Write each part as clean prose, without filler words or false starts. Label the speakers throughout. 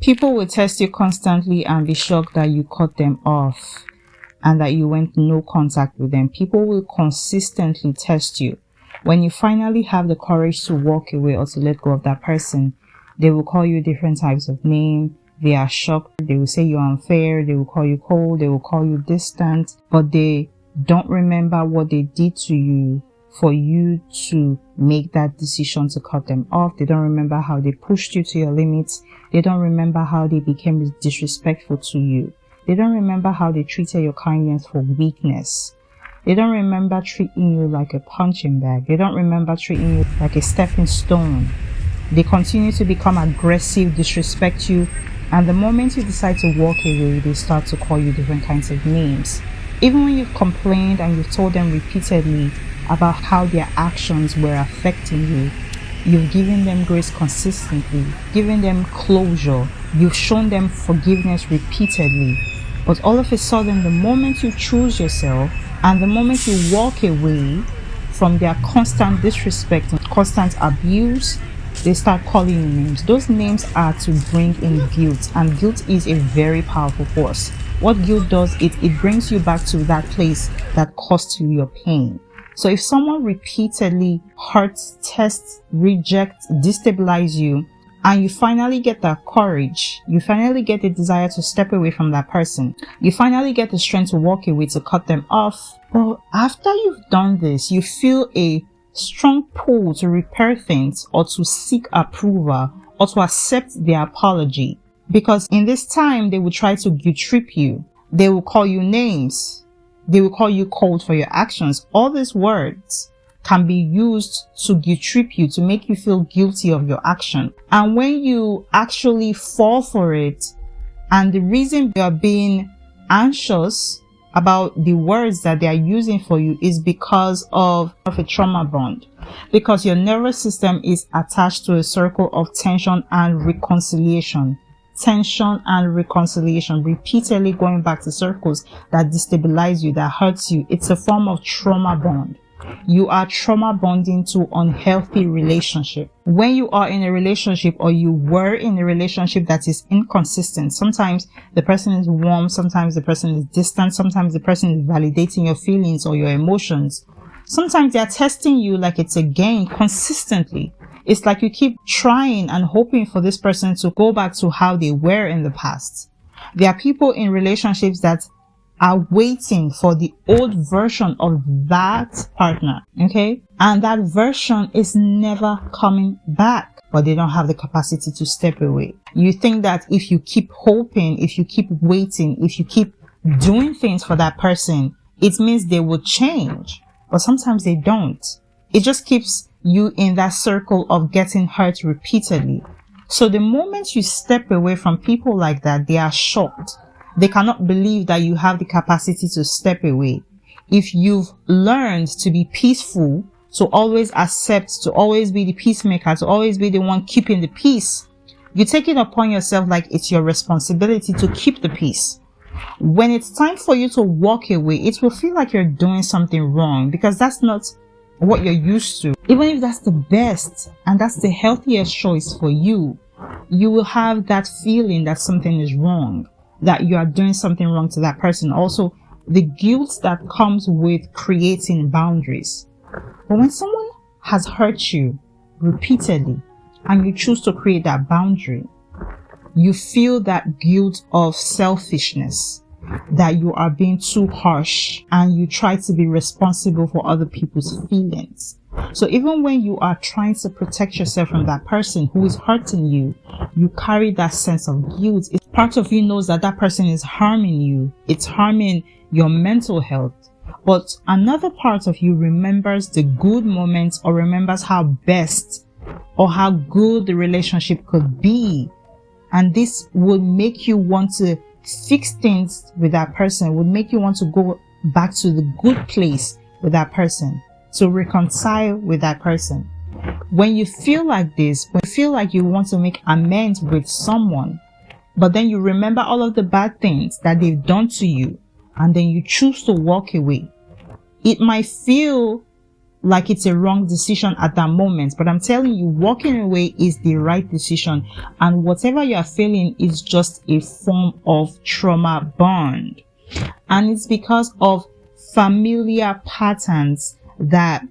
Speaker 1: People will test you constantly and be shocked that you cut them off and that you went no contact with them. People will consistently test you. When you finally have the courage to walk away or to let go of that person, they will call you different types of names. They are shocked. They will say you're unfair. They will call you cold. They will call you distant. But they don't remember what they did to you for you to make that decision to cut them off. They don't remember how they pushed you to your limits. They don't remember how they became disrespectful to you. They don't remember how they treated your kindness for weakness. They don't remember treating you like a punching bag. They don't remember treating you like a stepping stone. They continue to become aggressive, disrespect you, and the moment you decide to walk away, they start to call you different kinds of names. Even when you've complained and you've told them repeatedly about how their actions were affecting you, you've given them grace consistently, given them closure, you've shown them forgiveness repeatedly. But all of a sudden, the moment you choose yourself and the moment you walk away from their constant disrespect and constant abuse, they start calling you names. Those names are to bring in guilt, and guilt is a very powerful force. What guilt does, it brings you back to that place that caused you your pain. So if someone repeatedly hurts, tests, rejects, destabilizes you, and you finally get that courage, you finally get the desire to step away from that person, you finally get the strength to walk away, to cut them off. But after you've done this, you feel a strong pull to repair things or to seek approval or to accept their apology. Because in this time, they will try to guilt trip you. They will call you names. They will call you cold for your actions. All these words can be used to guilt trip you, to make you feel guilty of your action. And when you actually fall for it, and the reason you are being anxious about the words that they are using for you is because of a trauma bond, because your nervous system is attached to a circle of tension and reconciliation. Tension and reconciliation, repeatedly going back to circles that destabilize you, that hurts you. It's a form of trauma bond. You are trauma bonding to unhealthy relationship. When you are in a relationship, or you were in a relationship that is inconsistent, sometimes the person is warm, sometimes the person is distant, sometimes the person is validating your feelings or your emotions. Sometimes they are testing you like it's a game consistently. It's like you keep trying and hoping for this person to go back to how they were in the past. There are people in relationships that are waiting for the old version of that partner, okay? And that version is never coming back, but they don't have the capacity to step away. You think that if you keep hoping, if you keep waiting, if you keep doing things for that person, it means they will change. But sometimes they don't. It just keeps you in that circle of getting hurt repeatedly. So the moment you step away from people like that, they are shocked. They cannot believe that you have the capacity to step away. If you've learned to be peaceful, to always accept, to always be the peacemaker, to always be the one keeping the peace, you take it upon yourself like it's your responsibility to keep the peace. When it's time for you to walk away, it will feel like you're doing something wrong, because that's not what you're used to. Even if that's the best and that's the healthiest choice for you, you will have that feeling that something is wrong, that you are doing something wrong to that person. Also, the guilt that comes with creating boundaries. But when someone has hurt you repeatedly and you choose to create that boundary, you feel that guilt of selfishness, that you are being too harsh, and you try to be responsible for other people's feelings. So even when you are trying to protect yourself from that person who is hurting you, you carry that sense of guilt. It's part of you knows that that person is harming you. It's harming your mental health. But another part of you remembers the good moments, or remembers how best or how good the relationship could be. And this would make you want to fix things with that person, would make you want to go back to the good place with that person, to reconcile with that person. When you feel like this, when you feel like you want to make amends with someone, but then you remember all of the bad things that they've done to you, and then you choose to walk away, it might feel like it's a wrong decision at that moment. But I'm telling you, walking away is the right decision. And whatever you are feeling is just a form of trauma bond. And it's because of familiar patterns that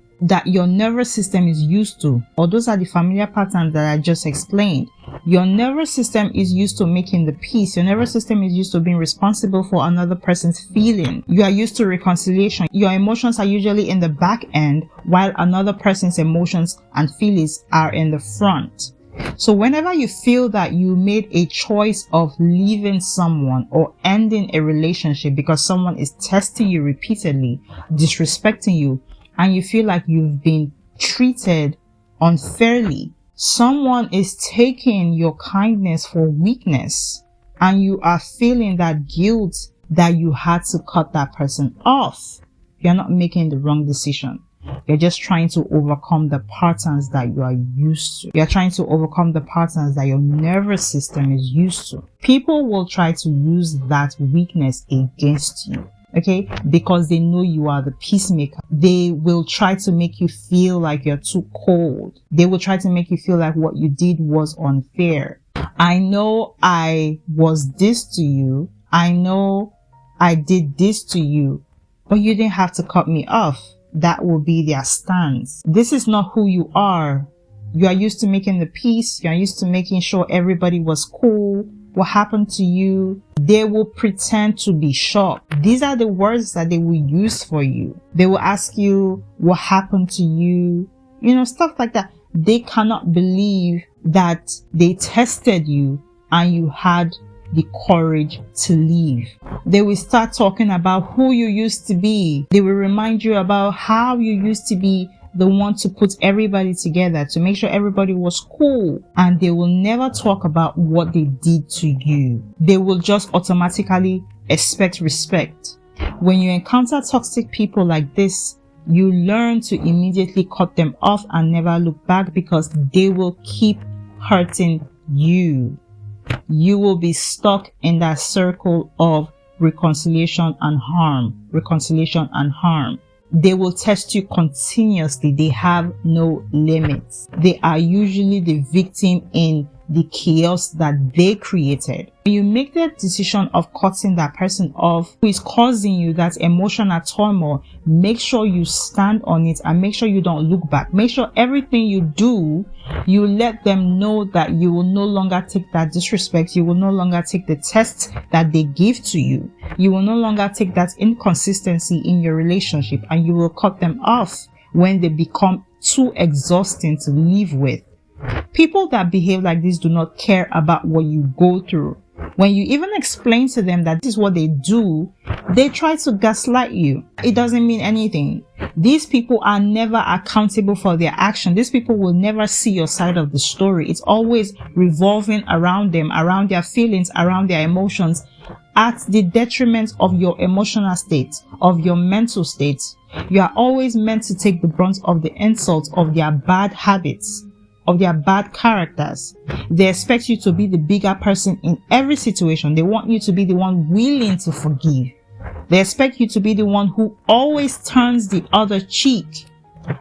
Speaker 1: your nervous system is used to, or those are the familiar patterns that I just explained. Your nervous system is used to making the peace. Your nervous system is used to being responsible for another person's feeling. You are used to reconciliation. Your emotions are usually in the back end, while another person's emotions and feelings are in the front. So whenever you feel that you made a choice of leaving someone or ending a relationship because someone is testing you repeatedly, disrespecting you, and you feel like you've been treated unfairly, someone is taking your kindness for weakness, and you are feeling that guilt that you had to cut that person off. You're not making the wrong decision. You're just trying to overcome the patterns that you are used to. You're trying to overcome the patterns that your nervous system is used to. People will try to use that weakness against you. Okay, because they know you are the peacemaker. They will try to make you feel like you're too cold. They will try to make you feel like what you did was unfair. I know I was this to you. I know I did this to you, but you didn't have to cut me off. That will be their stance. This is not who you are. You are used to making the peace. You are used to making sure everybody was cool. What happened to you? They will pretend to be shocked. These are the words that they will use for you. They will ask you, what happened to you? You know, stuff like that. They cannot believe that they tested you and you had the courage to leave. They will start talking about who you used to be. They will remind you about how you used to be the one to put everybody together, to make sure everybody was cool. And they will never talk about what they did to you. They will just automatically expect respect. When you encounter toxic people like this, you learn to immediately cut them off and never look back, because they will keep hurting you. You will be stuck in that circle of reconciliation and harm. Reconciliation and harm. They will test you continuously. They have no limits. They are usually the victim in the chaos that they created. When you make the decision of cutting that person off who is causing you that emotional turmoil, make sure you stand on it and make sure you don't look back. Make sure everything you do, you let them know that you will no longer take that disrespect. You will no longer take the tests that they give to you. You will no longer take that inconsistency in your relationship, and you will cut them off when they become too exhausting to live with. People that behave like this do not care about what you go through. When you even explain to them that this is what they do, they try to gaslight you. It doesn't mean anything. These people are never accountable for their action. These people will never see your side of the story. It's always revolving around them, around their feelings, around their emotions, at the detriment of your emotional state, of your mental state. You are always meant to take the brunt of the insult of their bad habits, of their bad characters. They expect you to be the bigger person in every situation. They want you to be the one willing to forgive. They expect you to be the one who always turns the other cheek,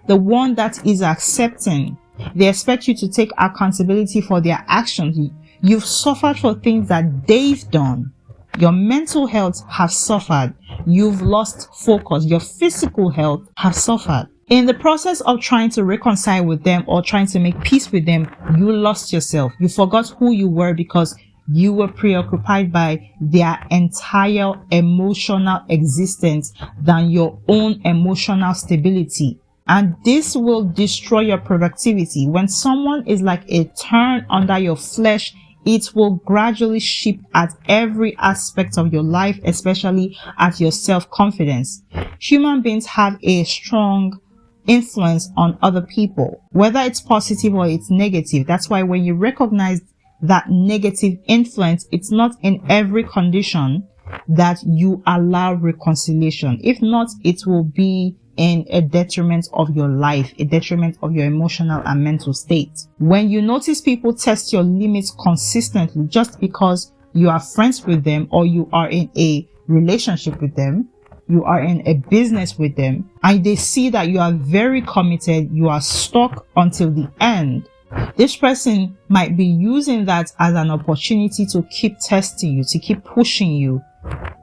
Speaker 1: the one that is accepting. They expect you to take accountability for their actions. You've suffered for things that they've done. Your mental health has suffered. You've lost focus. Your physical health has suffered. In the process of trying to reconcile with them or trying to make peace with them, you lost yourself. You forgot who you were because you were preoccupied by their entire emotional existence than your own emotional stability. And this will destroy your productivity. When someone is like a thorn under your flesh, it will gradually chip at every aspect of your life, especially at your self-confidence. Human beings have a strong influence on other people, whether it's positive or it's negative. That's why when you recognize that negative influence, it's not in every condition that you allow reconciliation. If not, it will be in a detriment of your life, a detriment of your emotional and mental state. When you notice people test your limits consistently just because you are friends with them or you are in a relationship with them, you are in a business with them, and they see that you are very committed, you are stuck until the end, this person might be using that as an opportunity to keep testing you, to keep pushing you,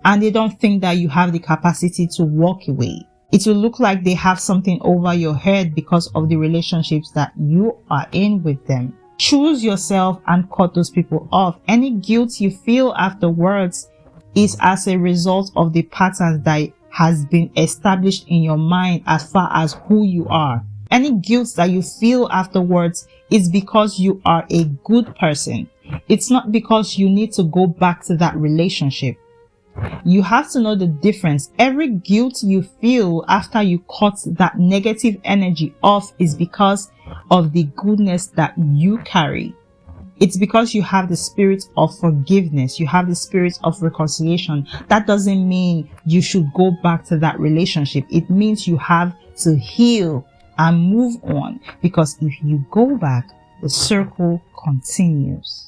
Speaker 1: and they don't think that you have the capacity to walk away. It will look like they have something over your head because of the relationships that you are in with them. Choose yourself and cut those people off. Any guilt you feel afterwards is as a result of the patterns that has been established in your mind as far as who you are. Any guilt that you feel afterwards is because you are a good person. It's not because you need to go back to that relationship. You have to know the difference. Every guilt you feel after you cut that negative energy off is because of the goodness that you carry. It's because you have the spirit of forgiveness. You have the spirit of reconciliation. That doesn't mean you should go back to that relationship. It means you have to heal and move on, because if you go back, the circle continues.